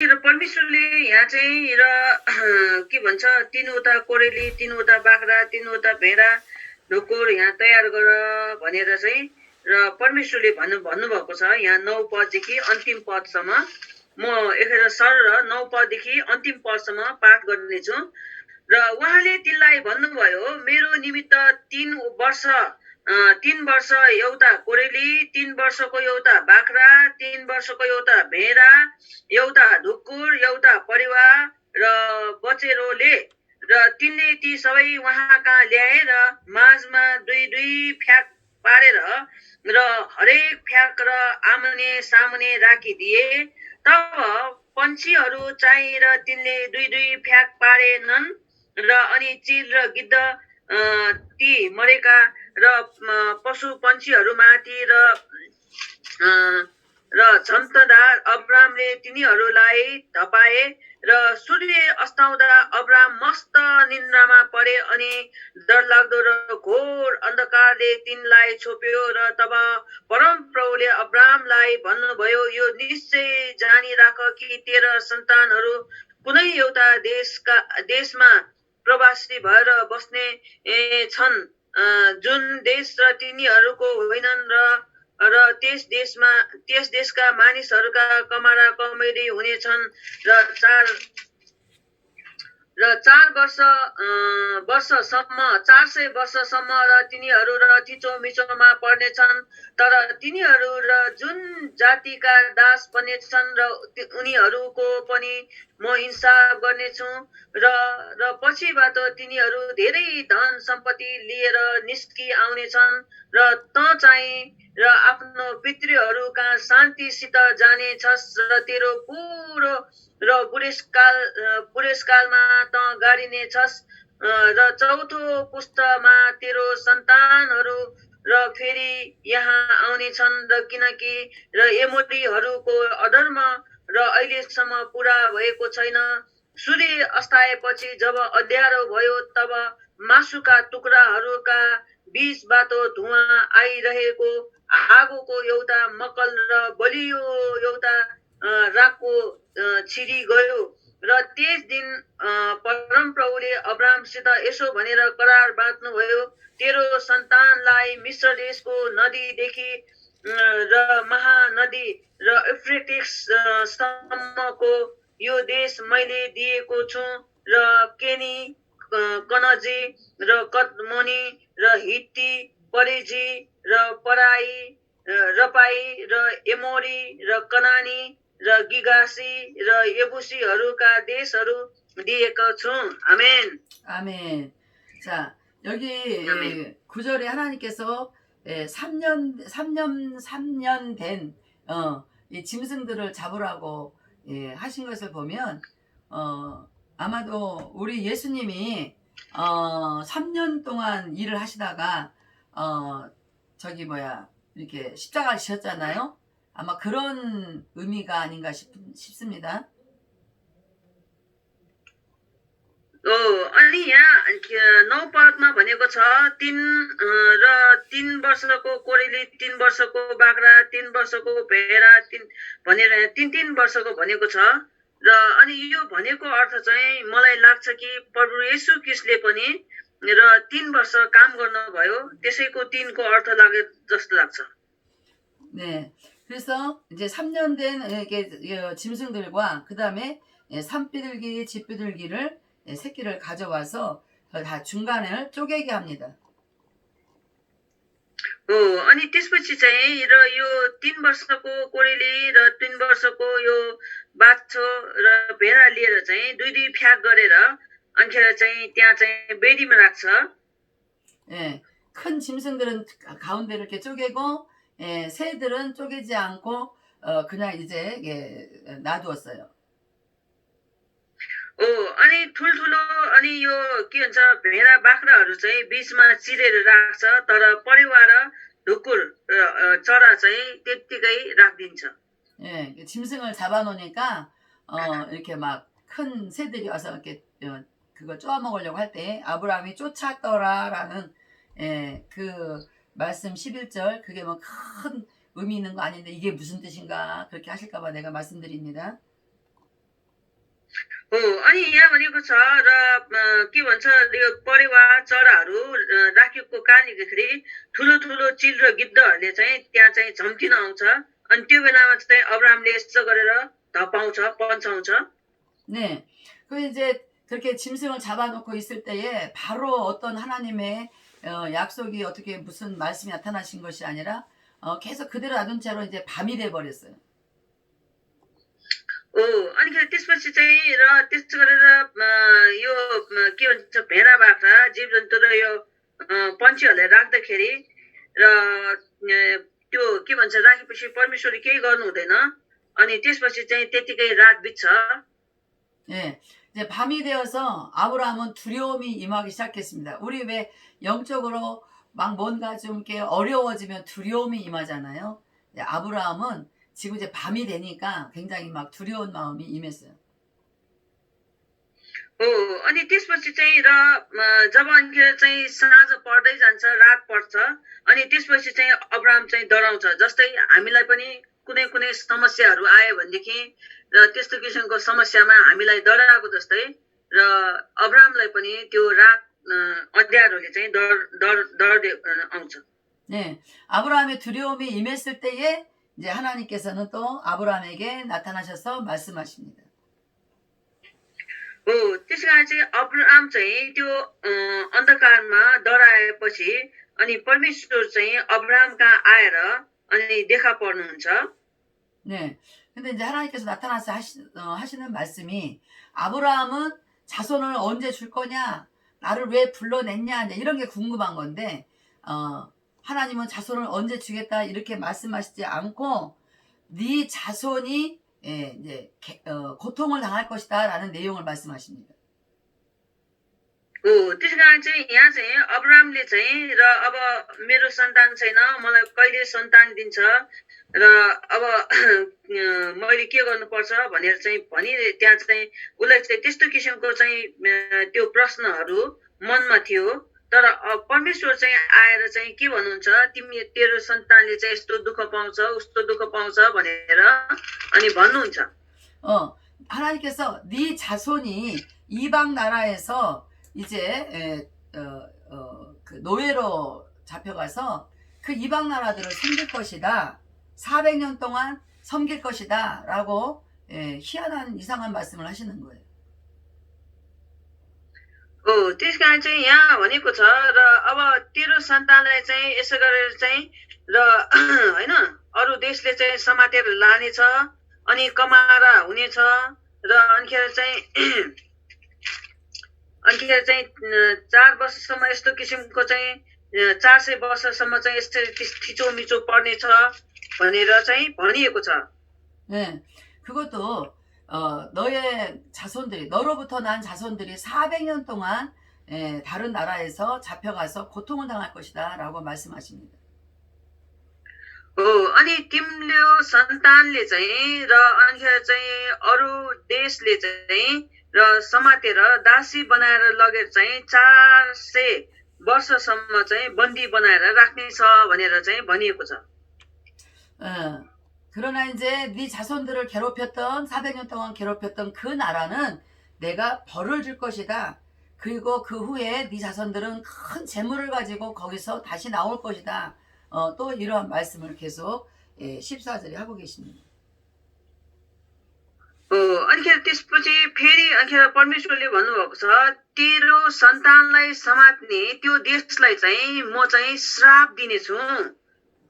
र परमेश्वरले यहाँ चाहिँ र के भन्छ तीनवटा कोरेली, तीनवटा बाख्रा, तीनवटा भेडा, ढुकुर यहाँ तयार गर भनेर चाहिँ र परमेश्वरले भन्नुभएको छ। यहाँ 9 पददेखि अन्तिम पदसम्म म एकखेर सर 9 पददेखि अन्तिम पदसम्म पाठ गर्नेछु। र उहाँले तिनलाई भन्नुभयो, मेरो निमित्त 3 वर्ष एउटा कोरेली, 3 वर्षको एउटा बाख्रा, 3 वर्षको एउटा भेडा, एउटा ढुकुर, एउटा परिवार र बचेरोले र तिनले ती सबै उहाँ कहाँ ल्याएर माझमा दुई फ्याक पारेर र हरेक फ्याक र आम्ने सामने राखिदिए। तब पन्छीहरू चाहिँ र तिनले दुई फ्याक पारेनन् र अनि चिल र गिद्ध ती मरेका र पशु पन्छीहरूमाथि र झम्टदार अब्रामले तिनीहरूलाई धपाए र सूर्य अस्ताउँदा अब्राम मस्त निन्द्रामा परे अनि डरलाग्दो र घोर अन्धकारले तिनलाई छोप्यो। र तब परमप्रभुले अब्रामलाई भन्नुभयो, यो निश्चय जानिराख कि तेरा सन्तानहरू कुनै एउटा देशमा प्रवासी भएर बस्ने छन्, जुन देश र तिनीहरूको होइनन् र त्यस देशका मानिसहरूका कमारा कमेरी हुनेछन् र 400 वर्षसम्म र तिनीहरू र थिचोमिचोमा पर्नेछन्। तर तिनीहरू र जुन जातिका दास बन्नेछन् र उनीहरूको पनि म हिसाब गर्नेछु र पछिबाट तिनीहरू धेरै धन सम्पत्ति लिएर निस्कि आउनेछन् र त चाहिँ र आफ्नो पितृहरूका शान्तिसित जानेछस् र तेरो पुरो र बुढेसकालमा त गाडिनेछस् र चौथो पुस्तामा तेरो सन्तानहरू र फेरि यहाँ आउनेछन् र किनकि र एमोरीहरूको अधर्म र अहिलेसम्म पुरा भएको छैन। सूर्य अस्ताएपछि जब अँध्यारो भयो तब मासुका टुक्राहरूका बीचबाट धुवाँ आइरहेको आगोको एउटा मक्कल र बलियो एउटा रागको छिरी गयो। र त्यस दिन परमप्रभुले अब्रामसित यसो भनेर करार बाँध्नुभयो, तेरो सन्तानलाई मिश्र देशको नदीदेखि र महानदी र युफ्रेटिस सम्मको यो देश मैले दिएको छु र केनी, कनजी र कदमोनी र हित्ती, परिजी र पराई, रपाई र एमोरी र कनानी र गिगासी र 예부시हरूका देशहरू दिएको छु. 아멘. 아멘. 자, 여기 구절에 하나님께서 3년 된 이 짐승들을 잡으라고 하신 것을 보면 아마도 우리 예수님이 3년 동안 일을 하시다가 저기 이렇게 십자가 지셨잖아요. 아마 그런 의미가 아닌가 싶습니다. अनि यहाँ 9 पदमा भनेको छ 3 वर्षको कोरेली, 3 वर्षको बाख्रा, 3 वर्षको भेडा भनेर 3 वर्षको भनेको छ। र अनि यो भनेको अर्थ चाहिँ मलाई लाग्छ कि प्रभु येशू ख्रीष्टले पनि र 3 वर्ष काम गर्नुभयो, त्यसैको 3 को अर्थ लागे जस्तो लाग्छ। 네. 그래서 이제 3년 된 짐승들과 그 다음에 산비둘기, 집비둘기를 새끼를 가져와서 다 중간을 쪼개게 합니다. अनि त्यसपछि चाहिँ र यो 3 वर्षको कोरेली र 3 वर्षको यो बाछो र भेडा लिएर चाहिँ दुई फ्याक गरेर अनिखेर चाहिँ त्यहाँ चाहिँ बेदीमा राख्छ। 예, 큰 짐승들은 가운데 이렇게 쪼개고 새들은 쪼개지 않고 그냥 이제 놔두었어요. अनि ठुल्ठुलो अनि यो के भन्छ भेडा बाख्राहरू चाहिँ बीचमा चिरेर राख्छ, तर परिवार ढुकुर चरा चाहिँ त्यतिकै राखिदिन्छ। 예, 짐승을 잡아놓으니까 이렇게 막 큰 새들이 와서 이렇게 그걸 쪼아먹으려고 할 때 아브라함이 쫓았더라라는 그 말씀 11절 그게 뭐 큰 의미 있는 거 아닌데 이게 무슨 뜻인가 그렇게 하실까봐 내가 말씀드립니다. हो अनि यहाँ भनेको छ र के भन्छ यो परेवा चराहरू राखेको कहानी देख्दाखेरि ठुलो ठुलो चिल र गिद्धहरूले चाहिँ त्यहाँ चाहिँ झम्किन आउँछ अनि त्यो बेलामा चाहिँ अब्राहमले यस्तो गरेर धपाउँछ पन्छाउँछ. 네. 그 이제 그렇게 짐승을 잡아놓고 있을 때에 바로 어떤 하나님의 약속이 어떻게 무슨 말씀이 나타나신 것이 아니라 계속 그대로 놔둔 채로 이제 밤이 돼 버렸어요. हो अनिखेरि त्यसपछि चाहिँ र त्यस्तो गरेर यो के भन्छ भेडा बाख्रा जीव जन्तु र यो पन्छीहरूलाई राख्दाखेरि र त्यो के भन्छ राखेपछि परमेश्वरले केही गर्नु हुँदैन अनि त्यसपछि चाहिँ त्यतिकै रात बित्छ. 예. 이제 밤이 되어서 아브라함은 두려움이 임하기 시작했습니다. 우리 왜 영적으로 막 뭔가 좀 이렇게 어려워지면 두려움이 임하잖아요. 아브라함은 지금 이제 밤이 되니까 굉장히 막 두려운 마음이 임했어요. हो अनि त्यसपछि चाहिँ र जब अनिखेर चाहिँ साँझ पर्दै जान्छ रात पर्छ अनि त्यसपछि चाहिँ अब्राहम चाहिँ डराउँछ जस्तै हामीलाई पनि कुनै कुनै समस्याहरू आयो भनेदेखि र त्यस्तो किसिमको समस्यामा हामीलाई डराएको जस्तै र अब्राहमलाई पनि त्यो रात अँध्यारोले चाहिँ डर आउँछ. 네. 아브라함의 두려움이 임했을 때에 이제 하나님께서는 또 아브라함에게 나타나셔서 말씀하십니다. हो त्यस कारण चाहिँ अब्राहम चाहिँ त्यो अन्धकारमा डराएपछि अनि परमेश्वर चाहिँ अब्राहम कहाँ आएर अनि देखा पर्नुहुन्छ. 네. 근데 이제 하나님께서 나타나서 하시는 말씀이 아브라함은 자손을 언제 줄 거냐? 나를 왜 불러냈냐? 이제 이런 게 궁금한 건데 하나님은 자손을 언제 주겠다 이렇게 말씀하시지 않고 네 자손이 이제 고통을 당할 것이다라는 내용을 말씀하십니다. हो त्यस कारण चाहिँ यहाँ चाहिँ अब्राहमले चाहिँ र अब मेरो सन्तान छैन मलाई कहिले सन्तान दिन्छ र अब मैले के गर्नुपर्छ भनेर चाहिँ भनी त्यहाँ चाहिँ उसलाई चाहिँ त्यस्तो किसिमको चाहिँ त्यो प्रश्नहरू मनमा थियो तर परमेश्वर चाहिँ आएर चाहिँ के भन्नुहुन्छ तिमी तेरो सन्तानले चाहिँ यस्तो दुःख पाउँछ उस्तो दुःख पाउँछ भनेर अनि भन्नुहुन्छ. 하나님께서 네 자손이 이방 나라에서 이제 그 노예로 잡혀가서 그 이방 나라들을 섬길 것이다. 400년 동안 섬길 것이다. 라고 희한한 이상한 말씀을 하시는 거예요. हो त्यस कारण चाहिँ यहाँ भनेको छ र अब तेरो सन्तानलाई चाहिँ यसो गरेर चाहिँ र होइन अरू देशले चाहिँ समातेर लानेछ अनि कमारा हुनेछ र अनिखेर चाहिँ 4 वर्षसम्म यस्तो किसिमको चाहिँ 400 वर्षसम्म चाहिँ यसरी थिचोमिचो पर्नेछ भनेर चाहिँ भनिएको छ. 네, 그것도 너의 자손들이 너로부터 난 자손들이 400년 동안 다른 나라에서 잡혀가서 고통을 당할 것이다 라고 말씀하십니다. हो अनि तिम्रो सन्तानले चाहिँ र अनिखेर चाहिँ अरू देशले चाहिँ र समातेर दासी बनाएर लगेर चाहिँ 400 वर्षसम्म चाहिँ बन्दी बनाएर राख्नेछ भनेर चाहिँ भनिएको छ. 그러나 이제 네 자손들을 괴롭혔던 400년 동안 괴롭혔던 그 나라는 내가 벌을 줄 것이다. 그리고 그 후에 네 자손들은 큰 재물을 가지고 거기서 다시 나올 것이다. 또 이러한 말씀을 계속 14절에 하고 계십니다. अनिखेर त्यसपछि फेरि अनिखेर परमेश्वरले भन्नुभएको छ तेरो सन्तानलाई समात्ने त्यो देशलाई चाहिँ म चाहिँ श्राप दिनेछु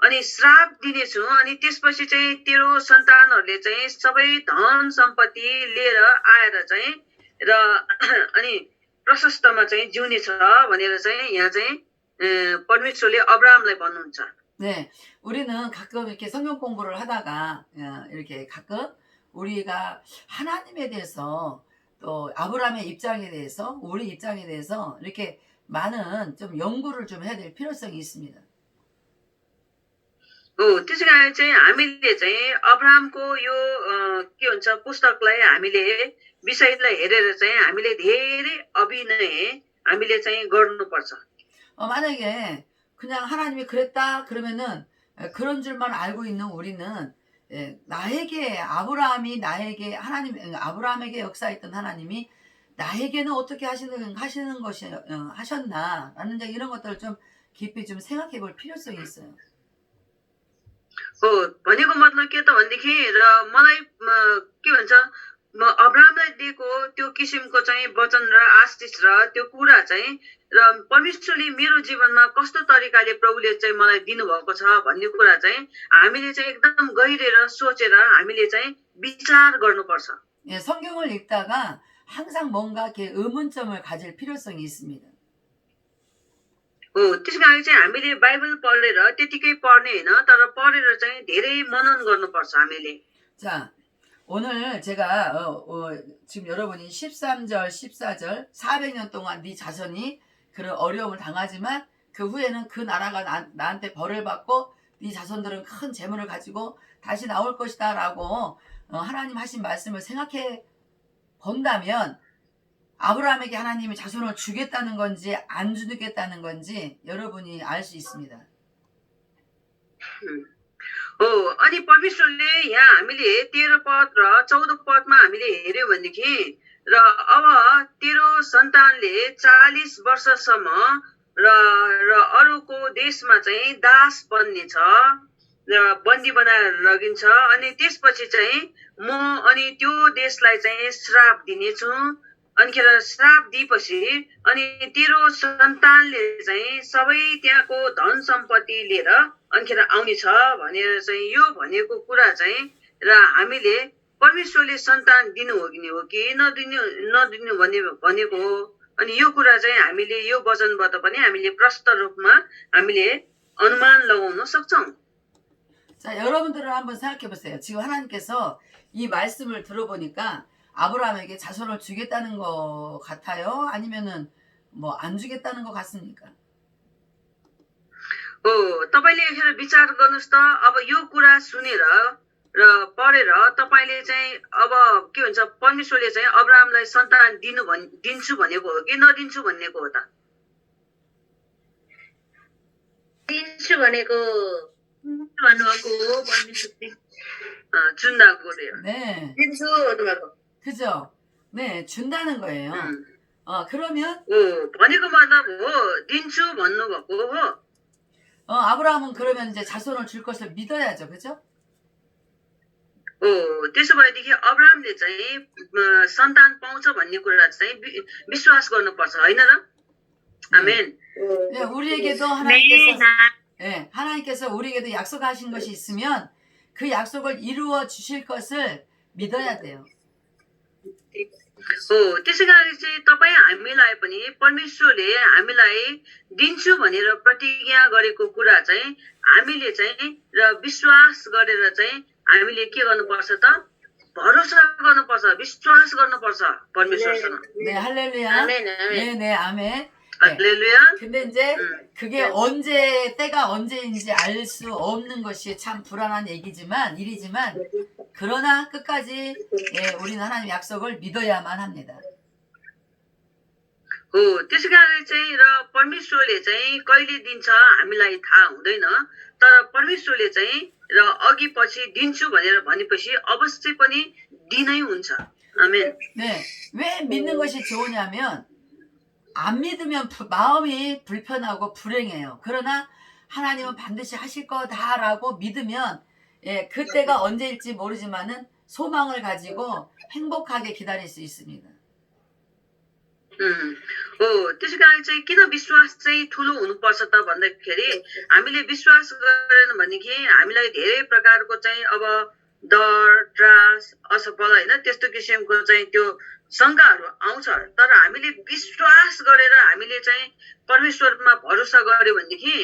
अनि श्राप दिनेछु अनि त्यसपछि चाहिँ तेरो सन्तानहरूले चाहिँ सबै धन सम्पत्ति लिएर आएर चाहिँ र अनि प्रशस्तमा चाहिँ जिउनेछ भनेर चाहिँ यहाँ चाहिँ परमेश्वरले अब्राहमलाई भन्नुहुन्छ. 네, 우리는 가끔 이렇게 성경 공부를 하다가 이렇게 가끔 우리가 하나님에 대해서 또 아브라함의 입장에 대해서 우리 입장에 대해서 이렇게 많은 좀 연구를 좀 해야 될 필요성이 있습니다. त्यसै कारण चाहिँ हामीले चाहिँ अब्राहमको यो के हुन्छ पुस्तकलाई हामीले विषयलाई हेरेर चाहिँ हामीले धेरै अभिनय हामीले चाहिँ गर्नुपर्छ. 만약에 그냥 하나님이 그랬다 그러면은 그런 줄만 알고 있는 우리는 나에게 아브라함이 나에게 하나님 아브라함에게 역사했던 하나님이 나에게는 어떻게 하시는 것이 하셨나라는 이제 이런 것들을 좀 깊이 좀 생각해 볼 필요성이 있어요. हो भनेको मतलब के त भनेदेखि र मलाई के भन्छ अब्राहमलाई दिएको त्यो किसिमको चाहिँ वचन र आशिष र त्यो कुरा चाहिँ र परमेश्वरले मेरो जीवनमा कस्तो तरिकाले प्रभुले चाहिँ मलाई दिनुभएको छ भन्ने कुरा चाहिँ हामीले चाहिँ एकदम गहिरेर सोचेर हामीले चाहिँ विचार गर्नुपर्छ। 예, 성경을 읽다가 항상 뭔가 이렇게 의문점을 가질 필요성이 있습니다. हो त्यसको लागि चाहिँ हामीले बाइबल पढेर त्यतिकै पढ्ने होइन तर पढेर चाहिँ धेरै मनन गर्नुपर्छ हामीले। 자, 오늘 제가 지금 여러분이 13절, 14절 400년 동안 네 자손이 그런 어려움을 당하지만 그 후에는 그 나라가 나한테 벌을 받고 네 자손들은 큰 재물을 가지고 다시 나올 것이다 라고 하나님 하신 말씀을 생각해 본다면 아브라함에게 하나님이 자손을 주겠다는 건지 안 주겠다는 건지 여러분이 알 수 있습니다. हो अनि परमेश्वरले यहाँ हामीले 13 पद र 14 पदमा हामीले हेर्यो भनेदेखि र अब तेरो सन्तानले 40 वर्षसम्म र अरूको देशमा चाहिँ दास बन्नेछ र बन्दी बनाएर लगिन्छ अनि त्यसपछि चाहिँ म अनि त्यो देशलाई चाहिँ श्राप दिनेछु। अनिखेर श्राप दिएपछि अनि तेरो सन्तानले चाहिँ सबै त्यहाँको धन सम्पत्ति लिएर अनिखेर आउनेछ भनेर चाहिँ यो भनेको कुरा चाहिँ र हामीले परमेश्वरले सन्तान दिनु हो कि नदिनु भनेको हो। अनि यो कुरा चाहिँ हामीले यो वचनबाट पनि हामीले प्रष्ट रूपमा हामीले अनुमान लगाउन सक्छौँ। 자, 여러분들은 한번 생각해 보세요. 지금 하나님께서 이 말씀을 들어보니까 아브라함에게 자손을 주겠다는 것 같아요? 아니면은 뭐 안 주겠다는 것 같습니까? तपाईले यसरी विचार गर्नुस् त अब यो कुरा सुनेर र पढेर तपाईले चाहिँ अब के भन्छ परमेश्वरले चाहिँ अब्राहमलाई सन्तान दिन्छु भनेको हो कि नदिन्छु भनेको हो त? दिन्छु भनेको भन्नुभएको हो परमेश्वरले। 준다고 그래요. 네. दिन्छु भन्नुभएको। 그죠? 네, 준다는 거예요. 그러면 भनेको मतलब हो दिन्छु भन्नुभएको हो। 아브라함은 그러면 이제 자손을 줄 것을 믿어야죠. 그죠? त्यसो भएदेखि अब्राहमले चाहिँ सन्तान पाउँछ भन्ने कुरा चाहिँ विश्वास गर्नुपर्छ होइन र? आमेन। 네, 우리에게도 하나님께서 우리에게도 약속하신 것이 있으면 그 약속을 이루어 주실 것을 믿어야 돼요. त्यसै कारण चाहिँ तपाईँ हामीलाई पनि परमेश्वरले हामीलाई दिन्छु भनेर प्रतिज्ञा गरेको कुरा चाहिँ हामीले चाहिँ र विश्वास गरेर चाहिँ हामीले के गर्नुपर्छ त? भरोसा गर्नुपर्छ, विश्वास गर्नुपर्छ परमेश्वरसँग। 네, 할렐루야. 아멘, 아멘. 네, 네, 아멘. 할렐루야. 근데 이제 그게 때가 언제인지 알 수 없는 것이 참 불안한 일이지만 그러나 끝까지 우리는 하나님 약속을 믿어야만 합니다. त्यसै कारण चाहिँ र परमेश्वरले चाहिँ कहिले दिन्छ हामीलाई थाहा हुँदैन तर परमेश्वरले चाहिँ र अघि पछि दिन्छु भनेपछि अवश्य पनि दिनै हुन्छ। आमेन। 네, 왜 믿는 것이 좋으냐면 안 믿으면 마음이 불편하고 불행해요. 그러나 하나님은 반드시 하실 거다라고 믿으면 그때가 언제일지 모르지만은 소망을 가지고 행복하게 기다릴 수 있습니다. त्यसै कारण चाहिँ किन विश्वास चाहिँ ठुलो हुनुपर्छ त भन्दाखेरि हामीले विश्वास गरेन भनेदेखि हामीलाई धेरै प्रकारको चाहिँ अब डर, त्रास, असफल होइन त्यस्तो किसिमको चाहिँ त्यो शङ्काहरू आउँछ तर हामीले विश्वास गरेर हामीले चाहिँ परमेश्वरमा भरोसा गर्यो भनेदेखि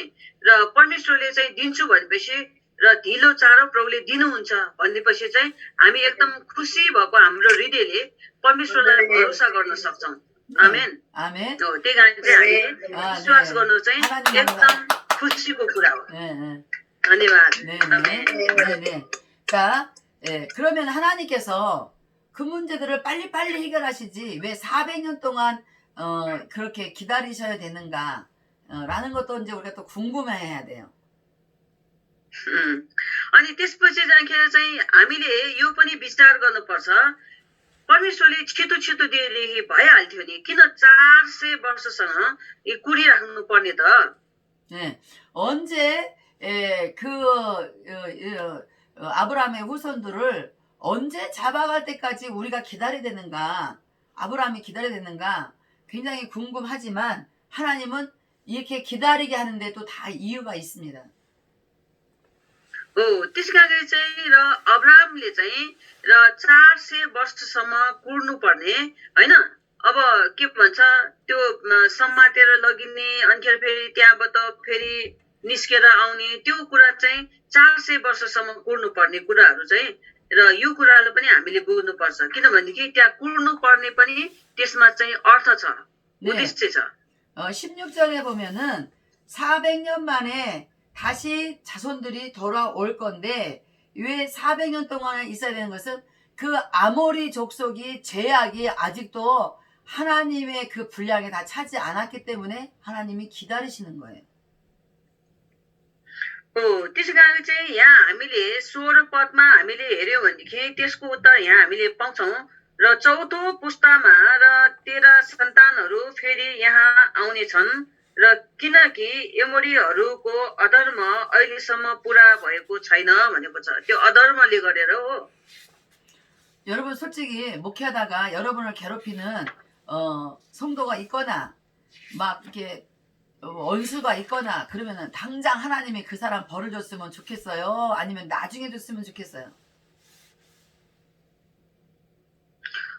र परमेश्वरले चाहिँ दिन्छु भनेपछि र ढिलो चाँडो प्रभुले दिनुहुन्छ भनेपछि चाहिँ हामी एकदम खुसी भएको हाम्रो हृदयले परमेश्वरलाई भरोसा गर्न सक्छौँ। आमेन। 아멘. त्यही कारण चाहिँ हामी विश्वास गर्नु चाहिँ एकदम खुसीको कुरा हो। धन्यवाद। 네. 자, 그러면 하나님께서 그 문제들을 빨리빨리 해결하시지 왜 400년 동안 그렇게 기다리셔야 되는가 라는 것도 이제 우리가 또 궁금해해야 돼요. अनि त्यसपछि चाहिँ हामीले यो पनि विचार गर्नुपर्छ परमेश्वरले छिटो छिटो दिएदेखि भइहाल्थ्यो नि किन 400 वर्षसम्म यी कुरिराख्नु पर्ने त 예, 언제 아브라함의 후손들을 언제 잡아갈 때까지 우리가 기다려야 되는가, 아브라함이 기다려야 되는가 굉장히 궁금하지만 하나님은 이렇게 기다리게 하는데도 다 이유가 있습니다. त्यसै कारण चाहिँ र अब्राहमले चाहिँ र 400 वर्षसम्म कुर्नु पर्ने हैन अब के भन्छ त्यो समातेर लगिने अनि फेरि त्यहाँबाट फेरि निस्केर आउने त्यो कुरा चाहिँ 400 वर्षसम्म कुर्नु पर्ने कुराहरू चाहिँ र यो कुरालाई पनि हामीले बुझ्नुपर्छ किनभनेदेखि त्यहाँ कुर्नु पर्ने पनि त्यसमा चाहिँ अर्थ छ उद्देश्य छ 16절에 보면은 400년 만에 다시 자손들이 돌아올 건데 왜 400년 동안 있어야 되는 것은 그 아모리 족속이 제약이 아직도 하나님의 그 분량에 다 차지 않았기 때문에 하나님이 기다리시는 거예요. त्यसै कारण चाहिँ यहाँ हामीले 16 पदमा हामीले हेर्यौं भनेदेखि त्यसको उत्तर यहाँ हामीले पाउँछौं र चौथो पुस्तामा र तेरा सन्तानहरू फेरि यहाँ आउने छन् र किनकि एमोरीहरूको अधर्म अहिलेसम्म पूरा भएको छैन भनेको छ त्यो अधर्मले गरेर हो 여러분 솔직히 목회하다가 여러분을 괴롭히는 성도가 있거나 막 이렇게 원수가 있거나 그러면은 당장 하나님이 그 사람 벌을 줬으면 좋겠어요? 아니면 나중에 줬으면 좋겠어요?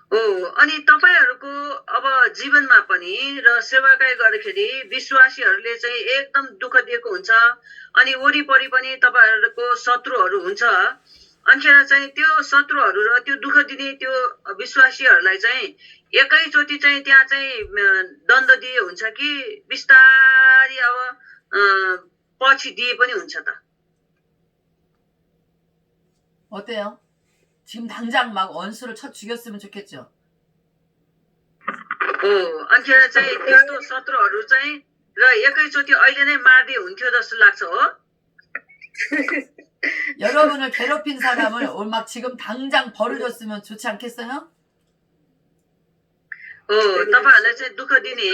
अनि तपाईहरुको अब जीवनमा पनि र सेवाकाई गर्दाखेरि विश्वासीहरूले चाहिँ एकदम दुःख दिएको हुन्छ अनि वरिपरि पनि तपाईहरुको शत्रुहरू हुन्छ अनिखेर चाहिँ त्यो शत्रुहरू र त्यो दुःख दिने त्यो विश्वासीहरूलाई चाहिँ एकैचोटी चाहिँ त्यहाँ चाहिँ दण्ड दिए हुन्छ कि बिस्तारै अब पछि दिए पनि हुन्छ त 어때요? 지금 당장 막 원수를 쳐 죽였으면 좋겠죠? अनिखेर चाहिँ त्यस्तो शत्रुहरू चाहिँ र एकैचोटी अहिले नै मार्दिए हुन्थ्यो जस्तो लाग्छ हो 여러분을 괴롭힌 사람을 막 지금 당장 벌을 줬으면 좋지 않겠어요? तपाईहरुलाई चाहिँ दुःख दिने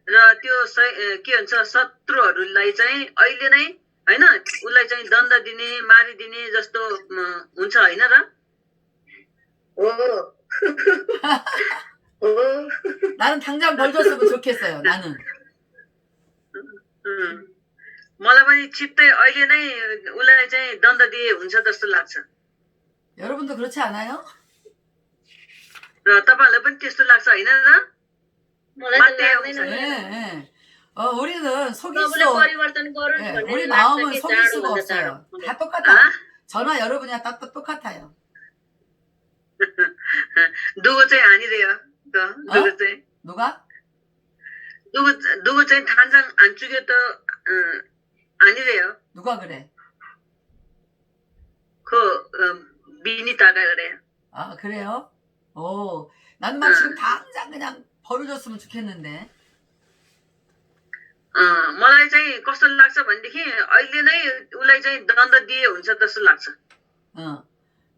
र त्यो के भन्छ शत्रुहरूलाई चाहिँ अहिले नै हैन उलाई चाहिँ दण्ड दिने मारिदिने जस्तो हुन्छ हैन र 나는 당장 벌 줬으면 좋겠어요. 나는. मलाई पनि छिट्टै अहिले नै उलाई चाहिँ दण्ड दिए हुन्छ जस्तो लाग्छ 여러분도 그렇지 않아요? र तपाईहरुलाई पनि त्यस्तो लाग्छ हैन र मलाई त लाग्दैन 네. 우리는 속일 प्रभुले 수 परिवर्तन गरून् 예, भन्ने 우리 लाग्छ 마음은 कि 속일 수가 चाँडोभन्दा 없어요. चाँडो 다 똑같아요. 저나 여러분이랑 다 똑같아요. दुगो चाहिँ हानिदियो त दुगो चाहिँ 누가? दुगो चाहिँ थान्जाङ हान्चुक्यो त हानिदियो 누가 그래? 그 비니타가 그래요. 아, 그래요? 오, 나는 막 지금 당장 그냥 벌을 줬으면 좋겠는데. मलाई चाहिँ कस्तो लाग्छ भनेदेखि अहिले नै उलाई चाहिँ दण्ड दिए हुन्छ जस्तो लाग्छ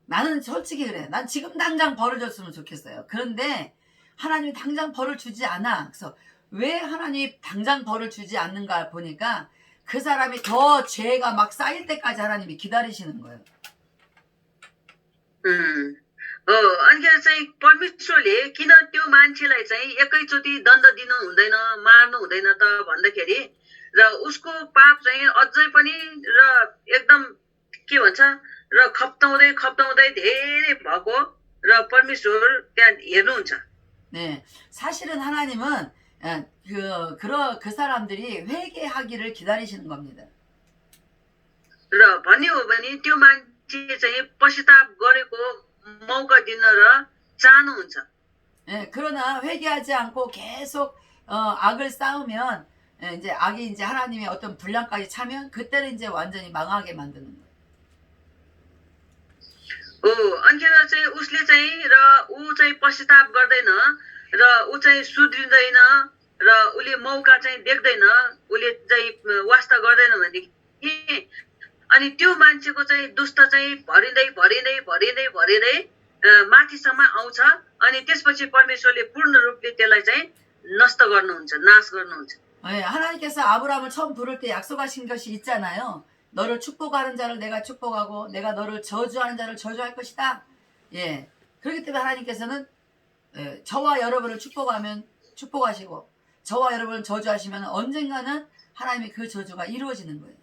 나는 솔직히 그래. 난 지금 당장 벌을 줬으면 좋겠어요. 그런데 하나님이 당장 벌을 주지 않아. 그래서 왜 하나님이 당장 벌을 주지 않는가 보니까 그 사람이 더 죄가 막 쌓일 때까지 하나님이 기다리시는 거예요. अनिखेर चाहिँ परमेश्वरले किन त्यो मान्छेलाई चाहिँ एकैचोटि दण्ड दिनु हुँदैन मार्नु हुँदैन त भन्दाखेरि र उसको पाप चाहिँ अझै पनि र एकदम के भन्छ र खप्ताउँदै धेरै भएको र परमेश्वर त्यहाँ हेर्नुहुन्छ 네, 사실은 하나님은 그 사람들이 회개하기를 기다리시는 겁니다. र भन्ने हो भने त्यो मान्छे चाहिँ पश्चाताप गरेको मौका दिन र चाहनुहुन्छ 예, 그러나 회개하지 않고 계속 악을 쌓으면 이제 악이 이제 하나님의 어떤 분량까지 차면 그때는 이제 완전히 망하게 만드는 거예요. अनिखेर चाहिँ उसले चाहिँ र ऊ चाहिँ पश्चाताप गर्दैन र ऊ चाहिँ सुध्रिँदैन र उसले मौका चाहिँ देख्दैन उसले चाहिँ वास्ता गर्दैन भनेदेखि अनि त्यो मान्छेको चाहिँ दुष्ट चाहिँ भरिँदै भरिँदै भरिँदै भरिँदै माथिसम्म आउँछ अनि त्यसपछि परमेश्वरले पूर्ण रूपले त्यसलाई चाहिँ नष्ट गर्नुहुन्छ, नाश गर्नुहुन्छ. 예, 하나님께서 아브라함을 처음 부를 때 약속하신 것이 있잖아요. 너를 축복하는 자를 내가 축복하고 내가 너를 저주하는 자를 저주할 것이다. 예, 그렇기 때문에 하나님께서는 저와 여러분을 축복하면 축복하시고 저와 여러분을 저주하시면 언젠가는 하나님의 그 저주가 이루어지는 거예요.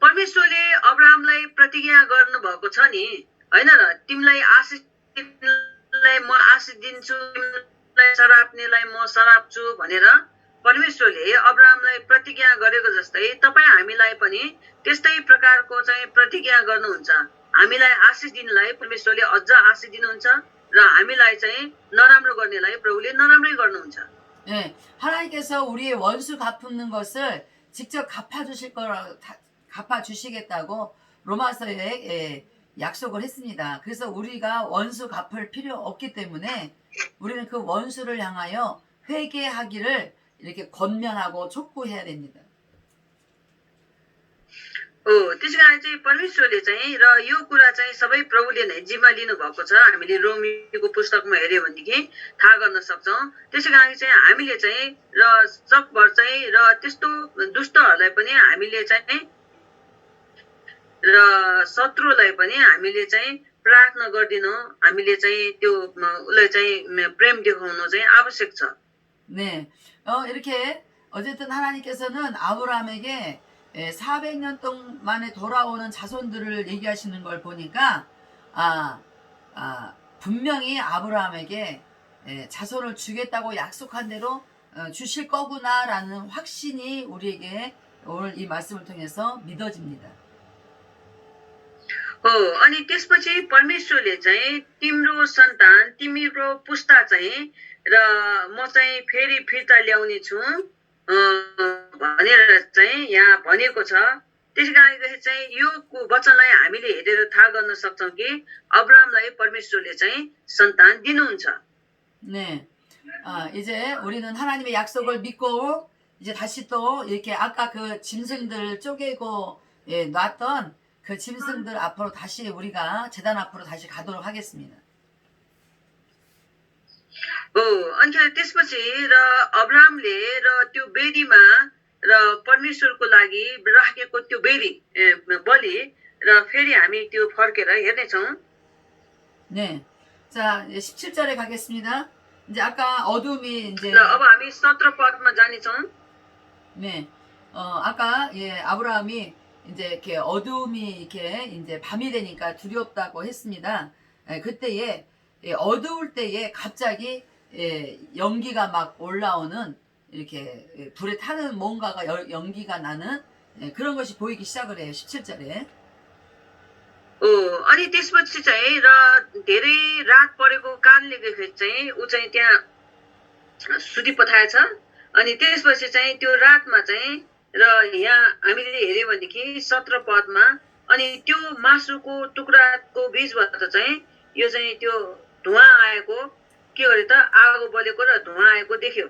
परमेश्वरले अब्राहमलाई प्रतिज्ञा गर्नुभएको छ नि होइन र तिमीलाई आशिष दिनेलाई म आशिष दिन्छु तिमीलाई शराब दिनेलाई म शराब छु भनेर परमेश्वरले अब्राहमलाई प्रतिज्ञा गरेको जस्तै तपाईँ हामीलाई पनि त्यस्तै प्रकारको चाहिँ प्रतिज्ञा गर्नुहुन्छ. हामीलाई आशिष दिनलाई परमेश्वरले अझ आशिष दिनुहुन्छ र हामीलाई चाहिँ नराम्रो गर्नेलाई प्रभुले नराम्रै गर्नुहुन्छ. 예, 하나님께서 우리의 원수 갚는 것을 직접 갚아주시겠다고 로마서에 약속을 했습니다. 그래서 우리가 원수 갚을 필요 없기 때문에 우리는 그 원수를 향하여 회개하기를 이렇게 권면하고 촉구해야 됩니다. त्यस कारण चाहिँ परमेश्वरले चाहिँ र यो कुरा चाहिँ सबै प्रभुले नै जिम्मा लिनु भएको छ. हामीले रोमीको पुस्तकमा हेर्यो भनेदेखि थाहा गर्न सक्छौँ. त्यसै कारण चाहिँ हामीले चाहिँ र सकभर चाहिँ र त्यस्तो दुष्टहरूलाई पनि हामीले चाहिँ र शत्रुलाई पनि हामीले चाहिँ प्रार्थना गरिदिनु, हामीले चाहिँ त्यो उसलाई चाहिँ प्रेम देखाउनु चाहिँ आवश्यक छ. 네, 이렇게 어쨌든 하나님께서는 아브라함에게 400년 동안에 돌아오는 자손들을 얘기하시는 걸 보니까 분명히 아브라함에게 자손을 주겠다고 약속한 대로 주실 거구나라는 확신이 우리에게 오늘 이 말씀을 통해서 믿어집니다. अनि त्यसपछि परमेश्वरले चाहिँ तिम्रो सन्तान तिम्रो पुस्ता चाहिँ र म चाहिँ फेरि फिर्ता ल्याउने छु भनेर चाहिँ यहाँ भनेको छ. त्यसै कारणले चाहिँ यो वचनलाई हामीले हेरेर थाहा गर्न सक्छौँ कि अब्राहमलाई परमेश्वरले चाहिँ सन्तान दिनुहुन्छ. 네, 이제 우리는 하나님의 약속을 믿고 이제 다시 또 이렇게 아까 그 짐승들 쪼개고 놨던 그 짐승들 앞으로 다시 우리가 제단 앞으로 다시 가도록 하겠습니다. अनि त्यसपछि र अब्राहमले र त्यो वेदीमा र परमेश्वरको लागि राखेको त्यो वेदी बलि र फेरि हामी त्यो फर्केर हेर्नेछौँ. 네, 자 17절에 가겠습니다. 이제 아까 어둠이 이제 र अब हामी 17 पदमा जानेछौँ. 네, 아까 아브라함이 이제 이렇게 어둠이 이렇게 이제 밤이 되니까 두렵다고 했습니다. 그때에 어두울 때에 갑자기 연기가 막 올라오는 이렇게 불에 타는 뭔가가 연기가 나는 그런 것이 보이기 시작을 해요. 17절에. अनि त्यसपछि चाहिँ र धेरै रात परेको कारणले गर्दाखेरि चाहिँ ऊ चाहिँ त्यहाँ सुति पठाएछ. अनि त्यसपछि चाहिँ त्यो रातमा चाहिँ र यहाँ हामीले हेर्यो भनेदेखि 17 पदमा अनि त्यो मासुको टुक्राको बीचबाट चाहिँ यो चाहिँ त्यो धुवा आएको के गरे त आगो बलेको र धुवा आएको देख्यो.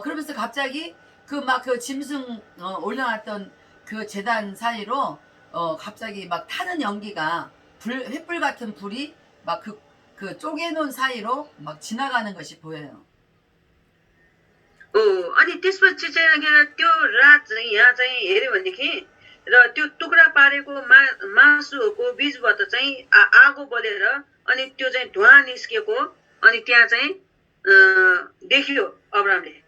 그러면서 갑자기 그 짐승 올려놨던 그 제단 사이로 갑자기 막 타는 연기가 횃불 같은 불이 막 그 쪼개놓은 사이로 막 지나가는 것이 보여요. अनि त्यसपछि चाहिँ त्यो रात चाहिँ यहाँ चाहिँ हेर्यो भनेदेखि र त्यो टुक्रा पारेको मासुको बीचबाट चाहिँ आगो बलेर अनि त्यो चाहिँ धुवा निस्केको अनि त्यहाँ चाहिँ देखियो अब्राहमले.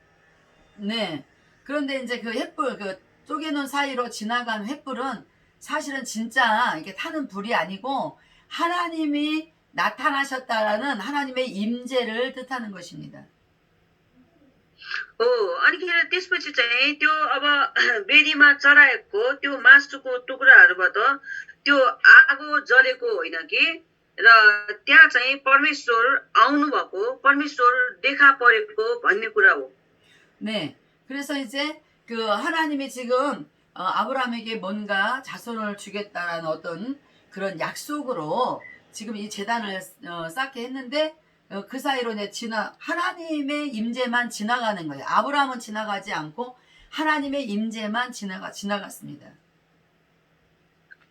네. 그런데 이제 그 횃불, 그 쪼개놓은 사이로 지나간 횃불은 사실은 진짜 이렇게 타는 불이 아니고 하나님이 나타나셨다라는 하나님의 임재를 뜻하는 것입니다. अनि त्यसपछि चाहिँ त्यो अब वेदीमा चढाएको त्यो मासुको टुक्राहरूबाट त्यो आगो जलेको होइन कि र त्यहाँ चाहिँ परमेश्वर आउनु भएको परमेश्वर देखा परेको भन्ने कुरा हो. 네. 그래서 이제 그 하나님이 지금 아브라함에게 뭔가 자손을 주겠다라는 어떤 그런 약속으로 지금 이 제단을 쌓게 했는데 그 사이로 이제 하나님의 임재만 지나가는 거예요. 아브라함은 지나가지 않고 하나님의 임재만 지나갔습니다.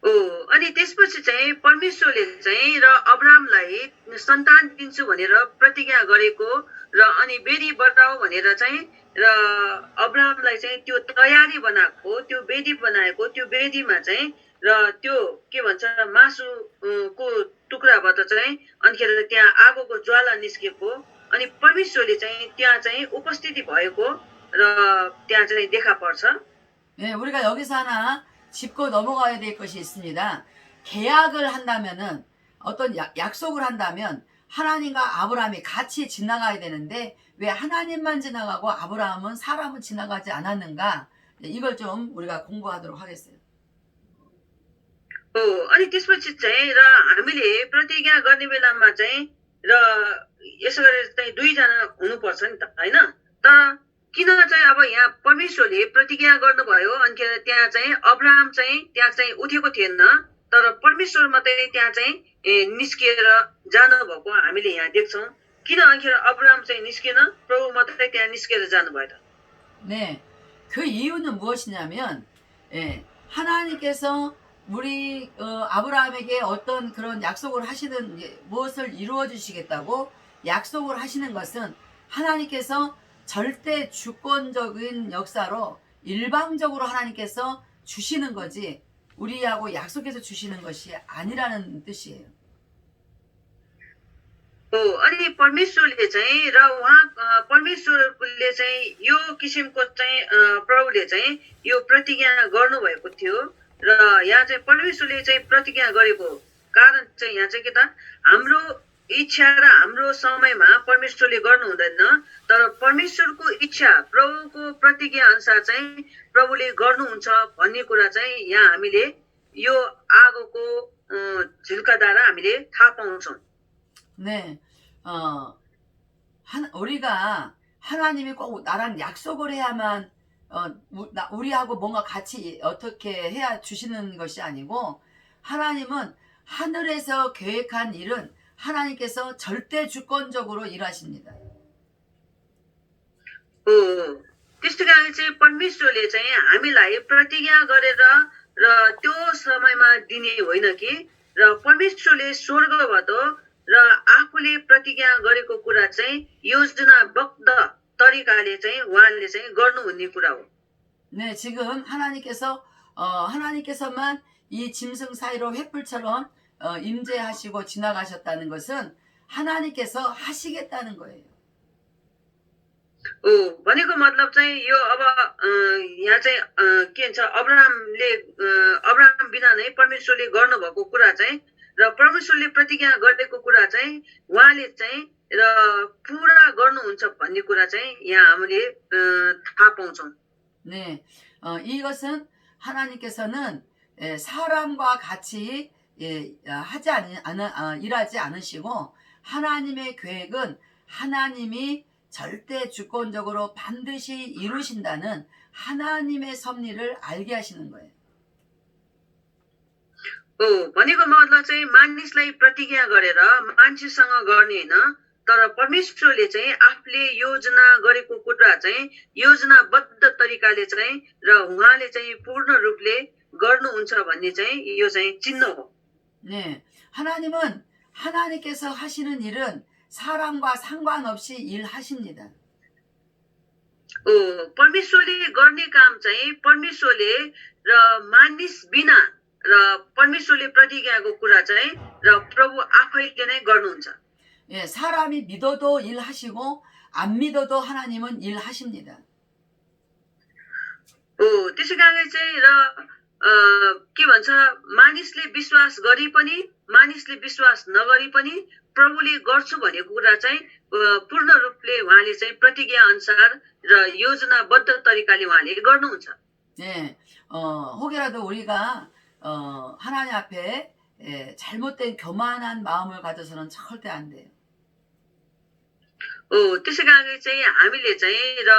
अनि त्यसपछि चाहिँ परमेश्वरले चाहिँ र अब्राहमलाई सन्तान दिन्छु भनेर प्रतिज्ञा गरेको र अनि बेदी बढाऊ भनेर चाहिँ र अब्राहमलाई चाहिँ त्यो तयारी बनाएको त्यो बेदी बनाएको त्यो बेदीमा चाहिँ र त्यो के भन्छ मासुको टुक्राबाट चाहिँ अनिखेर त्यहाँ आगोको ज्वाला निस्केको अनि परमेश्वरले चाहिँ त्यहाँ चाहिँ उपस्थिति भएको र त्यहाँ चाहिँ देखा पर्छ. 예, 우리가 여기서 하나 짚고 넘어가야 될 것이 있습니다. 계약을 한다면은 어떤 약속을 한다면 하나님과 아브라함이 같이 지나가야 되는데 왜 하나님만 지나가고 아브라함은 사람은 지나가지 않았는가? 이걸 좀 우리가 공부하도록 하겠어요. अनि त्यसपछि चाहिँ र हामीले प्रतिज्ञा गर्ने बेलामा चाहिँ र यसो गरेर चाहिँ दुईजना हुनुपर्छ नि त होइन. तर किन चाहिँ अब यहाँ परमेश्वरले प्रतिज्ञा गर्नुभयो अनिखेर त्यहाँ चाहिँ अब्राहम चाहिँ त्यहाँ चाहिँ उठेको थिएन तर परमेश्वर मात्रै त्यहाँ चाहिँ निस्किएर जानुभएको हामीले यहाँ देख्छौँ. किन अनिखेर अब्राहम चाहिँ निस्केन प्रभु मात्रै त्यहाँ निस्केर जानुभयो त. 네, 그 이유는 무엇이냐면 하나님께서 우리 아브라함에게 어떤 그런 약속을 하시는 무엇을 이루어 주시겠다고 약속을 하시는 것은 하나님께서 절대 주권적인 역사로 일방적으로 하나님께서 주시는 거지 우리하고 약속해서 주시는 것이 아니라는 뜻이에요. अनि परमेश्वरले चाहिँ र उहाँ परमेश्वरले चाहिँ यो किसिमको चाहिँ प्रभुले चाहिँ यो प्रतिज्ञा गर्नुभएको थियो र यहाँ चाहिँ परमेश्वरले चाहिँ प्रतिज्ञा गरेको कारण चाहिँ यहाँ चाहिँ के त हाम्रो इच्छा र हाम्रो समयमा परमेश्वरले गर्नु हुँदैन तर परमेश्वरको इच्छा प्रभुको प्रतिज्ञा अनुसार चाहिँ प्रभुले गर्नुहुन्छ भन्ने कुरा चाहिँ यहाँ हामीले यो आगोको झिल्काद्वारा हामीले थाहा पाउँछौँ. 네, 우리가 하나님이 꼭 나랑 약속을 해야만 우리하고 뭔가 같이 어떻게 해야 주시는 것이 아니고 하나님은 하늘에서 계획한 일은 하나님께서 절대 주권적으로 일하십니다. त्यस्तो कारण चाहिँ परमेश्वरले चाहिँ हामीलाई प्रतिज्ञा गरेर र त्यो समयमा दिने होइन कि र परमेश्वरले स्वर्गबाट र आफूले प्रतिज्ञा गरेको कुरा चाहिँ योजनाबद्ध तरिकाले चाहिँ उहाँले चाहिँ गर्नुहुने कुरा हो. 네, 지금 하나님께서만 이 짐승 사이로 횃불처럼 임재하시고 지나가셨다는 것은 하나님께서 하시겠다는 거예요. भनेको मतलब चाहिँ यो अब यहाँ चाहिँ के भन्छ अब्राहम बिना नै परमेश्वरले गर्नुभएको कुरा चाहिँ र परमेश्वरले प्रतिज्ञा गरेको कुरा चाहिँ उहाँले चाहिँ र पुरा गर्नुहुन्छ भन्ने कुरा चाहिँ यहाँ हामीले थाहा पाउँछौँ. 네, 이것은 하나님께서는 사람과 같이 일하지 않으시고 하나님의 계획은 하나님이 절대 주권적으로 반드시 이루신다는 하나님의 섭리를 알게 하시는 거예요. भनेको मतलब चाहिँ मानिसलाई प्रतिज्ञा गरेर मान्छेसँग गर्ने होइन तर परमेश्वरले चाहिँ आफूले योजना गरेको कुरा चाहिँ योजनाबद्ध तरिकाले चाहिँ र उहाँले चाहिँ पूर्ण रूपले गर्नुहुन्छ भन्ने चाहिँ यो चाहिँ चिन्ह हो. 네, 하나님은 하나님께서 하시는 일은 사람과 상관없이 일하십니다. परमेश्वरले गर्ने काम चाहिँ परमेश्वरले र मानिस बिना र परमेश्वरले प्रतिज्ञाको कुरा चाहिँ र प्रभु आफैले नै गर्नुहुन्छ. 예, 사람이 믿어도 일하시고 안 믿어도 하나님은 일하십니다. त्यसै कारण चाहिँ र के भन्छ मानिसले विश्वास गरे पनि मानिसले विश्वास नगरे पनि प्रभुले गर्छु भनेको कुरा चाहिँ पूर्ण रूपले उहाँले चाहिँ प्रतिज्ञा अनुसार र योजनाबद्ध तरिकाले उहाँले गर्नुहुन्छ. 네, 혹여라도 우리가 하나님 앞에 잘못된 교만한 마음을 가져서는 절대 안 돼요. त्यसै कारण चाहिँ हामीले चाहिँ र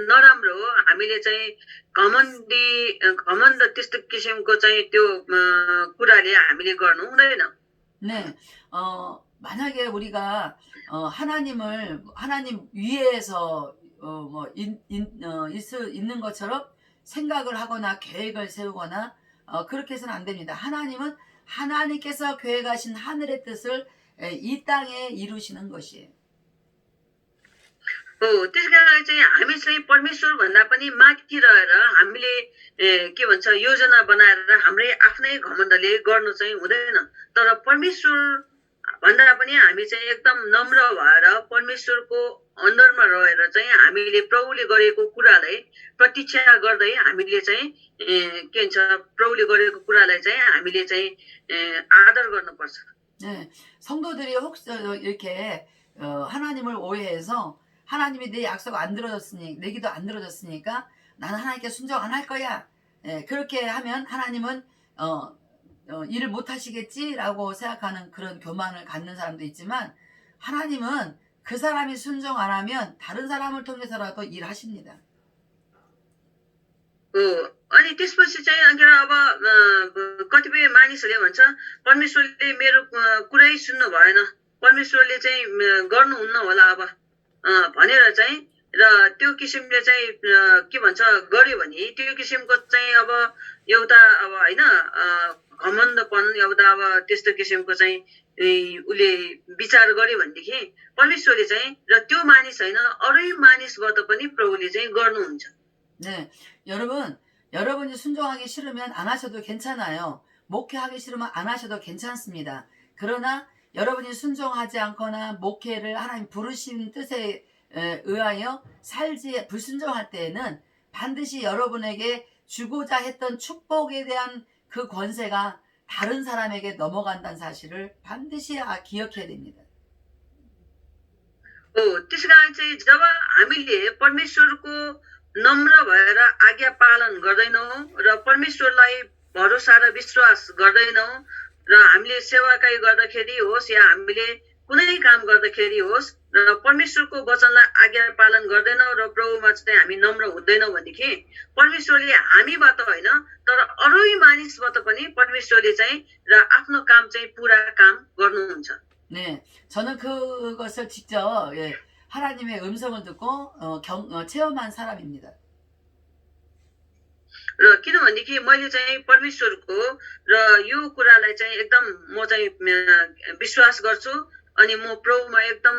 नराम्रो हामीले चाहिँ घमण्ड त्यस्तो किसिमको चाहिँ त्यो कुराले हामीले गर्नु हुँदैन. 네, 만약에 우리가 하나님 위에서 있는 것처럼 생각을 하거나 계획을 세우거나 그렇게 해서는 안 됩니다. 하나님은 하나님께서 계획하신 하늘의 뜻을 이 땅에 이루시는 것이에요. त्यसै कारण चाहिँ हामी चाहिँ परमेश्वर भन्दा पनि माथि रहेर हामीले के भन्छ योजना बनाएर हाम्रै आफ्नै घमण्डले गर्नु चाहिँ हुँदैन तर परमेश्वर भन्दा पनि हामी चाहिँ एकदम नम्र भएर परमेश्वरको अन्डरमा रहेर चाहिँ हामीले प्रभुले गरेको कुरालाई प्रतीक्षा गर्दै हामीले चाहिँ के भन्छ प्रभुले गरेको कुरालाई चाहिँ हामीले चाहिँ आदर गर्नुपर्छ. 네, 성도들이 혹시 이렇게 하나님을 오해해서 하나님이 내 약속 안 들어줬으니 내 기도 안 들어줬으니까 나는 하나님께 순종 안 할 거야. 그렇게 하면 하나님은 일을 못 하시겠지라고 생각하는 그런 교만을 갖는 사람도 있지만 하나님은 그 사람이 순종 안 하면 다른 사람을 통해서라도 일하십니다. अनि त्यसपछि चाहिँ अन्त अब कतिपय मानिसहरूले भन्छ परमेश्वरले मेरो कुरै सुन्नु भएन परमेश्वरले चाहिँ गर्नुहुन्न होला अब भनेर चाहिँ र त्यो किसिमले चाहिँ के भन्छ गर्यो भने त्यो किसिमको चाहिँ अब एउटा अब हैन घमण्डपन एउटा अब त्यस्तो किसिमको चाहिँ उले विचार गर्यो भनेदेखि परमेश्वरले चाहिँ र त्यो मानिस हैन अरू मानिसबाट पनि प्रभुले चाहिँ गर्नुहुन्छ. 네, 여러분이 순종하기 싫으면 안 하셔도 괜찮아요. 목회하기 싫으면 안 하셔도 괜찮습니다. 그러나 여러분이 순종하지 않거나 목회를 하나님 부르신 뜻에 의하여 살지 불순종할 때에는 반드시 여러분에게 주고자 했던 축복에 대한 그 권세가 다른 사람에게 넘어간다는 사실을 반드시 기억해야 됩니다. त्यसै कारण चाहिँ जब हामीले परमेश्वरको नम्र भएर आज्ञा पालन गर्दैनौं र परमेश्वरलाई भरोसा र विश्वास गर्दैनौं र हामीले सेवाकाई गर्दाखेरि होस् या हामीले कुनै काम गर्दाखेरि होस् र परमेश्वरको वचनलाई आज्ञा पालन गर्दैनौं र प्रभुमा चाहिँ हामी नम्र हुँदैनौं भनेदेखि परमेश्वरले हामीबाट हैन तर अरू मानिसबाट पनि परमेश्वरले चाहिँ र आफ्नो काम चाहिँ पूरा काम गर्नुहुन्छ. 네, 저는 그것을 직접 하나님의 음성을 듣고 체험한 사람입니다. र किनभनेदेखि मैले चाहिँ परमेश्वरको र यो कुरालाई चाहिँ एकदम म चाहिँ विश्वास गर्छु अनि म प्रभुमा एकदम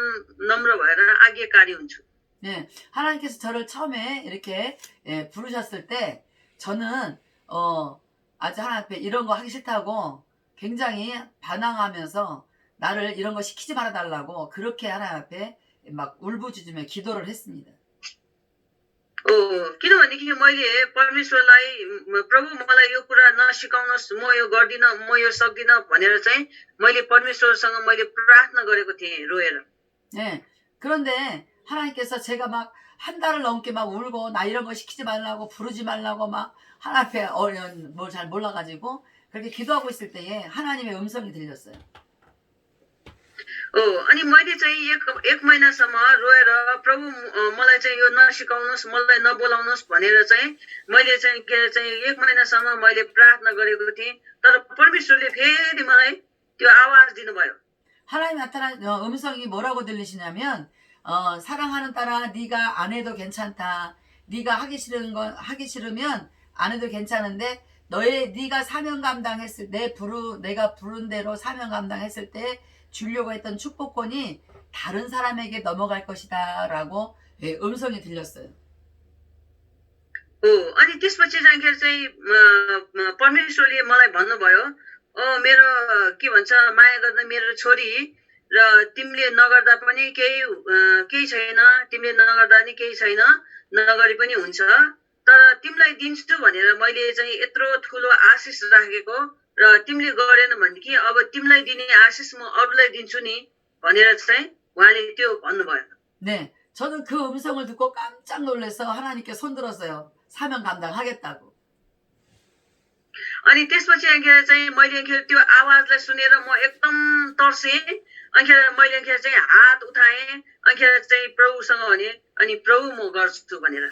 नम्र भएर आज्ञाकारी हुन्छु. 네, 하나님께서 저를 처음에 이렇게 부르셨을 때 저는 아주 하나님 앞에 이런 거 하기 싫다고 굉장히 반항하면서 나를 이런 거 시키지 말아달라고 그렇게 하나님 앞에 막 울부짖으며 기도를 했습니다. किनभनेदेखि मैले परमेश्वरलाई प्रभु मलाई यो कुरा नसिकाउनुहोस् म यो गर्दिन म यो सक्दिन भनेर चाहिँ मैले परमेश्वरसँग मैले प्रार्थना गरेको थिएँ रोएर. 네, 그런데 하나님께서 제가 막 한 달을 넘게 막 울고 나 이런 거 시키지 말라고 부르지 말라고 막 하나님 앞에 뭘 잘 몰라가지고 그렇게 기도하고 있을 때에 하나님의 음성이 들렸어요. अनि मैले चाहिँ एक महिनासम्म रोएर प्रभु मलाई चाहिँ यो नसिकाउनुहोस् मलाई नबोलाउनुहोस् भनेर चाहिँ मैले चाहिँ के चाहिँ एक महिनासम्म मैले प्रार्थना गरेको थिएँ तर परमेश्वरले फेरि मलाई त्यो आवाज दिनुभयो. 하나님 나타난 음성이 뭐라고 들리시냐면 사랑하는 딸아 네가 안 해도 괜찮다. 네가 하기 싫으면 안 해도 괜찮은데 네가 사명 감당했을 내가 부른 대로 사명 감당했을 때 주려고 했던 축복권이 다른 사람에게 넘어갈 것이다 라고 음성이 들렸어요. अनि त्यसपछि चाहिँ परमेश्वरले मलाई भन्नुभयो मेरो के भन्छ माया गर्न मेरो छोरी र तिमीले नगर्दा पनि केही छैन तिमीले नगर्दा नि केही छैन नगरी पनि हुन्छ तर तिमीलाई दिन्छु भनेर मैले चाहिँ यत्रो ठुलो आशिष राखेको र तिमीले गरेन भनेदेखि अब तिमीलाई दिने आशिष म अरूलाई दिन्छु नि भनेर चाहिँ उहाँले त्यो भन्नुभयो. 네, 저는 그 음성을 듣고 깜짝 놀라서 하나님께 손들었어요. 사명 감당하겠다고. अनि त्यसपछि चाहिँ मैले त्यो आवाजलाई सुनेर म एकदम तर्सेँ अनि मैले चाहिँ हात उठाएँ अनि चाहिँ प्रभुसँग भने अनि प्रभु म गर्छु भनेर.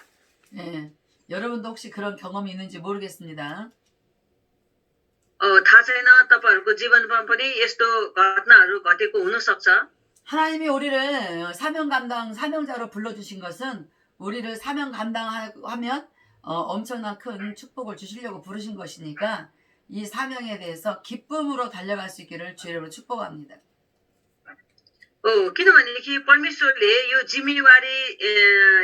네, 여러분도 혹시 그런 경험이 있는지 모르겠습니다. थाहा छैन तपाईहरुको जीवनमा पनि यस्तो घटनाहरू घटेको हुन सक्छ. 하나님이 우리를 사명 감당 사명자로 불러주신 것은 우리를 사명 감당하면 엄청난 큰 축복을 주시려고 부르신 것이니까 이 사명에 대해서 기쁨으로 달려갈 수 있기를 주의 이름으로 축복합니다. किनभनेदेखि परमेश्वरले यो जिम्मेवारी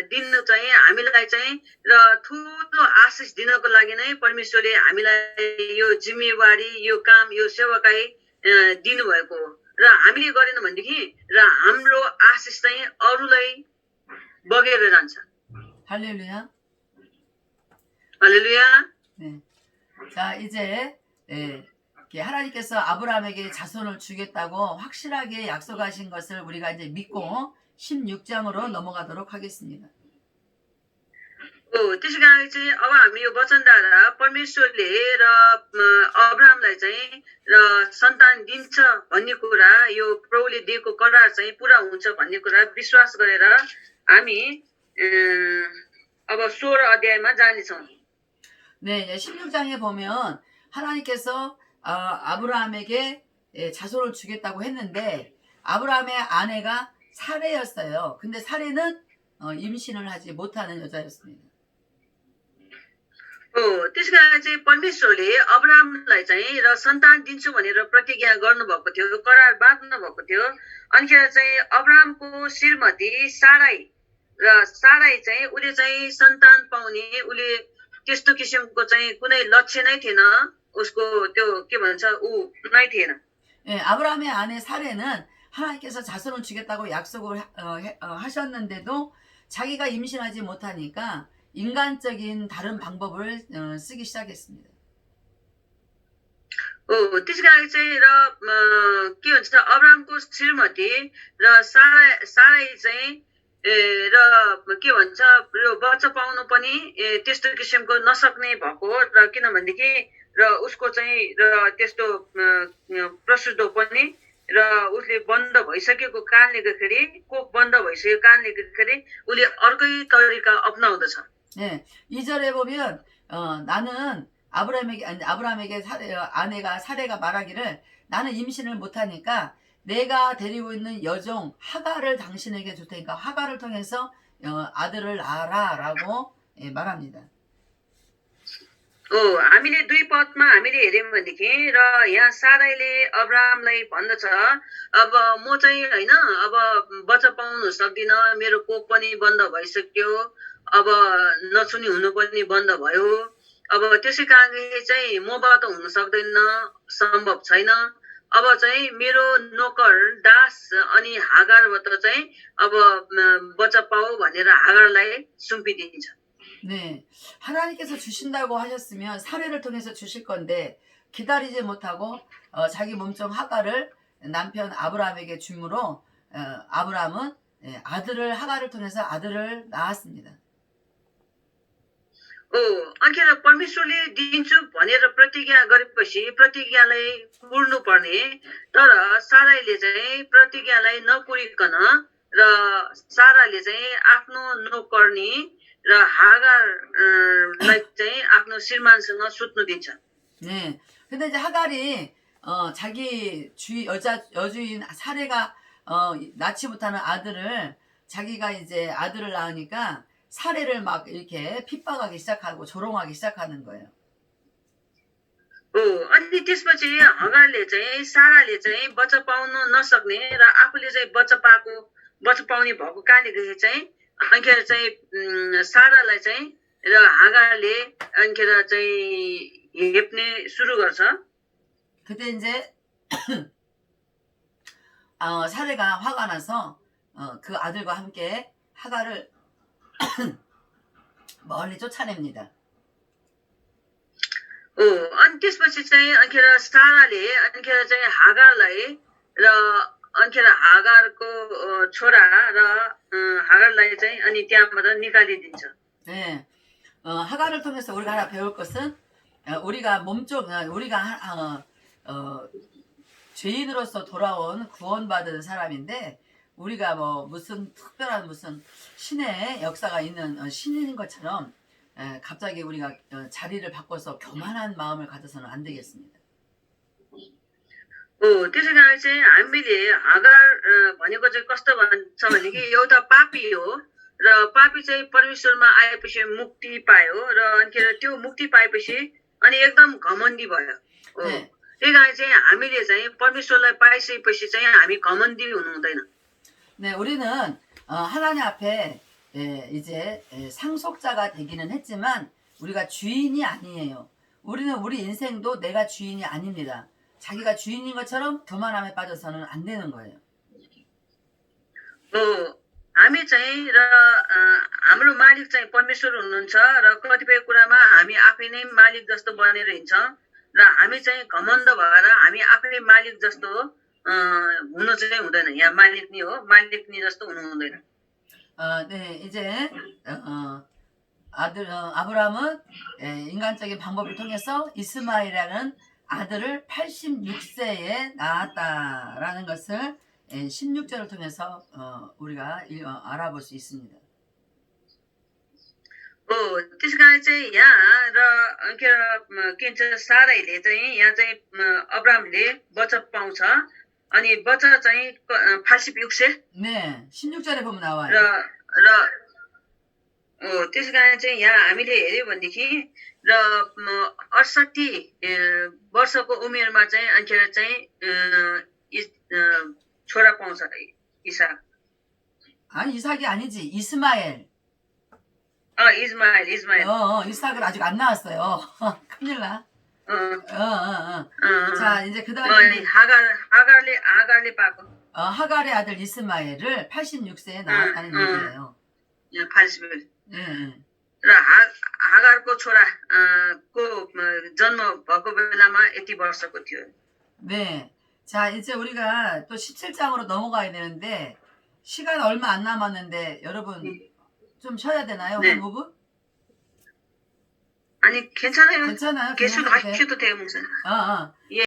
दिन चाहिँ हामीलाई चाहिँ र ठुलो आशिष दिनको लागि नै परमेश्वरले हामीलाई यो जिम्मेवारी यो काम यो सेवाकाई दिनुभएको हो र हामीले गरेनौँ भनेदेखि र हाम्रो आशिष चाहिँ अरूलाई बगेर जान्छ 할렐루야. हालेलुया 네. 자, 이제 하나님께서 아브라함에게 자손을 주겠다고 확실하게 약속하신 것을 우리가 이제 믿고 16장으로 넘어가도록 하겠습니다. त्यसै कारण चाहिँ अब हामी यो वचनद्वारा परमेश्वरले र अब्राहमलाई चाहिँ र सन्तान दिन्छ भन्ने कुरा यो प्रभुले दिएको करार चाहिँ पुरा हुन्छ भन्ने कुरा विश्वास गरेर हामी अब 16 अध्यायमा जानेछौँ 네, 16장에 보면 하나님께서 아브라함에게 자손을 주겠다고 했는데 아브라함의 아내가 사레였어요. 근데 사레는 임신을 하지 못하는 여자였습니다. त्यसै कारण चाहिँ परमेश्वरले अब्राहमलाई चाहिँ र सन्तान दिन्छु भनेर प्रतिज्ञा गर्नुभएको थियो करार बाँध्नु भएको थियो अनिखेर चाहिँ अब्राहमको श्रीमती साराई र साराई चाहिँ उसले चाहिँ सन्तान पाउने उसले त्यस्तो किसिमको चाहिँ कुनै लक्ष्य नै थिएन उसको त्यो के भन्छ ऊ नै थिएन 예, 아브라함의 아내 사레는 하나님께서 자손을 주겠다고 약속을 하셨는데도 자기가 임신하지 못하니까 인간적인 다른 방법을 쓰기 시작했습니다. त्यसै कारण चाहिँ र के भन्छ अब्राहमको श्रीमती र साराई चाहिँ र के भन्छ यो बच्चा पाउनु पनि त्यस्तो किसिमको नसक्ने भएको र किनभनेदेखि र उसको चाहिँ र त्यस्तो प्रसुतो पनि र उसले बन्द भइसकेको कारणले गर्दाखेरि कोक बन्द भइसकेको कारणले गर्दाखेरि उसले अर्कै तरिका अपनाउँदछ 네, 2절에 보면 나는 아브라함에게 아내가 사레가 말하기를 나는 임신을 못하니까 내가 데리고 있는 여종 하갈을 당신에게 줄 테니까 하갈을 통해서 아들을 낳아라라고 말합니다. हामीले दुई पदमा हामीले हेर्यौँ भनेदेखि र यहाँ साराईले अब्राहमलाई भन्दछ अब म चाहिँ होइन अब बच्चा पाउनु सक्दिनँ मेरो कोख पनि बन्द भइसक्यो अब नछुनी हुनु पनि बन्द भयो अब त्यसै कारणले चाहिँ मबाट हुन सक्दैन सम्भव छैन अब चाहिँ मेरो नोकर दास अनि हागारबाट चाहिँ अब बच्चा पाऊ भनेर हागारलाई सुम्पिदिन्छ 네, 하나님께서 주신다고 하셨으면 사례를 통해서 주실 건데 기다리지 못하고 자기 몸종 하갈을 남편 아브라함에게 주므로 아브라함은 아들을 하갈을 통해서 아들을 낳았습니다. अनिखेर परमेश्वरले दिन्छु भनेर प्रतिज्ञा गरेपछि प्रतिज्ञालाई पुर्नु पर्ने तर साराईले चाहिँ प्रतिज्ञालाई नपुरिकन र साराले चाहिँ आफ्नो नोकर्नी र हागारलाई चाहिँ आफ्नो श्रीमानसँग सुत्नु दिन्छ 네, 근데 이제 하갈이 자기 여주인 사례가 낳지 못하는 아들을 자기가 이제 아들을 낳으니까 사례를 막 이렇게 핍박하기 시작하고 조롱하기 시작하는 거예요. अनि त्यसपछि हगारले चाहिँ साराले चाहिँ बच्चा पाउन नसक्ने र आफूले चाहिँ बच्चा पाउने भएको कारणले चाहिँ अनिखेर चाहिँ सारालाई चाहिँ र हागारले अनिखेर चाहिँ हेप्ने सुरु गर्छ 그때 이제 사례가 화가 나서 그 아들과 함께 하갈을 멀리 쫓아냅니다. अनि त्यसपछि चाहिँ अनिखेर साराले अनिखेर चाहिँ हागारलाई र अनिखेर हागारको छोरा र हागारलाई चाहिँ अनि त्यहाँबाट निकालिदिन्छ 네, 하갈을 통해서 우리가 하나 배울 것은 우리가 우리가 죄인으로서 돌아온 구원받은 사람인데 우리가 뭐 무슨 특별한 무슨 신의 역사가 있는 신인 것처럼 갑자기 우리가 자리를 바꿔서 교만한 마음을 가져서는 안 되겠습니다. त्यसै कारण चाहिँ हामीले हागार भनेको चाहिँ कस्तो भन्छ भने कि एउटा पापी हो र पापी चाहिँ परमेश्वरमा आएपछि मुक्ति पायो र अनिखेर त्यो मुक्ति पाएपछि अनि एकदम घमण्डी भयो हो 네. त्यही कारण चाहिँ हामीले चाहिँ परमेश्वरलाई पाइसकेपछि चाहिँ हामी घमण्डी हुनु हुँदैन 네, 우리는 하나님 앞에 이제 상속자가 되기는 했지만 우리가 주인이 아니에요. 우리는 우리 인생도 내가 주인이 아닙니다. 자기가 주인인 것처럼 교만함에 빠져서는 안 되는 거예요. हामी चाहिँ र हाम्रो मालिक चाहिँ परमेश्वर हुनुहुन्छ र कतिपय कुरामा हामी आफै नै मालिक जस्तो बनेर हिँड्छौँ र हामी चाहिँ घमण्ड भएर हामी आफै मालिक जस्तो हुनु चाहिँ हुँदैन यहाँ मालिक नि हो मालिक नि जस्तो हुनु हुँदैन 네, 이제 아브라함은 인간적인 방법을 통해서 이스마엘이라는 아들을 86세에 낳았다라는 것을 16절을 통해서 우리가 알아볼 수 있습니다. त्यस कारण चाहिँ यहाँ र के भन्छ साराईले चाहिँ यहाँ चाहिँ अब्राहमले बच्चा पाउँछ अनि बच्चा चाहिँ 86 네, 16절에 보면 र 나와요. त्यस कारण चाहिँ यहाँ हामीले हेऱ्यो भनेदेखि र 68 वर्षको उमेरमा चाहिँ अनिखेर चाहिँ छोरा पाउँछ इसाक 아니 이삭이 아니지 이스마엘. इस्माइल 이삭을 아직 안 낳았어요. 큰일 나. 자 이제 그 다음에 하갈ले पाएको 하갈의 아들 이스마엘을 86세에 낳았다는 얘기예요. 81 예. र हागारको छोरा को जन्म भएको बेलामा यति वर्षको थियो 네. 자, 이제 우리가 또 17장으로 넘어가야 되는데 시간 얼마 안 남았는데 여러분 좀 쉬어야 되나요? 네. 한 부분? 아니 괜찮아요 괜찮아요. 계속 그냥 해도 돼. 하셔도 돼요 목사님 예.